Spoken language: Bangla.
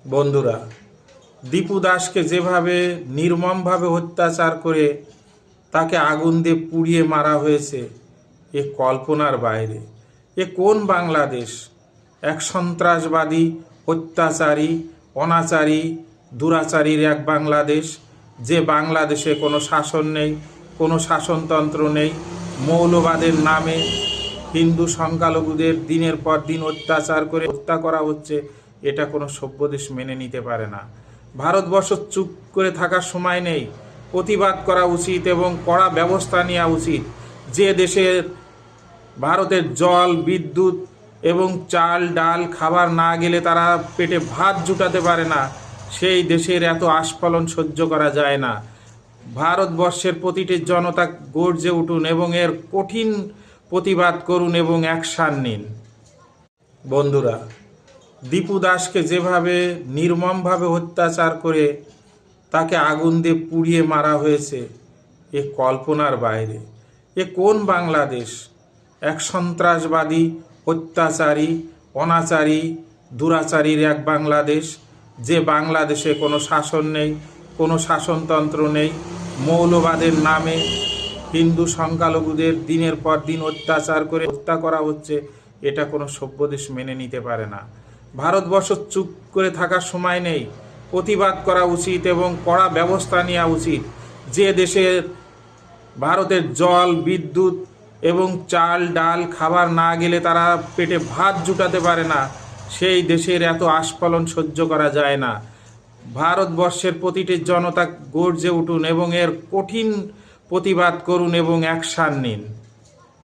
বন্ধুরা, দীপু দাসকে যেভাবে নির্মমভাবে অত্যাচার করে তাকে আগুন দিয়ে পুড়িয়ে মারা হয়েছে, এ কল্পনার বাইরে। এ কোন বাংলাদেশ? এক সন্ত্রাসবাদী, অত্যাচারী, অনাচারী, দুরাচারীর এক বাংলাদেশ। যে বাংলাদেশে কোনো শাসন নেই, কোনো শাসনতন্ত্র নেই। মৌলবাদের নামে হিন্দু সংখ্যালঘুদের দিনের পর দিন অত্যাচার করে হত্যা করা হচ্ছে। এটা কোনো সভ্য দেশ মেনে নিতে পারে না। ভারতবর্ষ চুপ করে থাকার সময় নেই, প্রতিবাদ করা উচিত এবং কড়া ব্যবস্থা নেওয়া উচিত। যে দেশের ভারতের জল, বিদ্যুৎ এবং চাল ডাল খাবার না গেলে তারা পেটে ভাত জুটাতে পারে না, সেই দেশের এত আস্ফালন সহ্য করা যায় না। ভারতবর্ষের প্রতিটি জনতা গর্জে উঠুন এবং এর কঠিন প্রতিবাদ করুন এবং অ্যাকশান নিন। বন্ধুরা, দীপু দাসকে যেভাবে নির্মমভাবে অত্যাচার করে তাকে আগুন দিয়ে পুড়িয়ে মারা হয়েছে, এ কল্পনার বাইরে। এ কোন বাংলাদেশ? এক সন্ত্রাসবাদী, অত্যাচারী, অনাচারী, দুরাচারীর এক বাংলাদেশ। যে বাংলাদেশে কোনো শাসন নেই, কোনো শাসনতন্ত্র নেই। মৌলবাদের নামে হিন্দু সংখ্যালঘুদের দিনের পর দিন অত্যাচার করে হত্যা করা হচ্ছে। এটা কোনো সভ্য দেশ মেনে নিতে পারে না। ভারতবর্ষ চুপ করে থাকার সময় নেই, প্রতিবাদ করা উচিত এবং কড়া ব্যবস্থা নেওয়া উচিত। যে দেশের ভারতের জল, বিদ্যুৎ এবং চাল ডাল খাবার না গেলে তারা পেটে ভাত জুটাতে পারে না, সেই দেশের এত আস্ফালন সহ্য করা যায় না। ভারতবর্ষের প্রতিটি জনতা গর্জে উঠুন এবং এর কঠিন প্রতিবাদ করুন এবং অ্যাকশান নিন।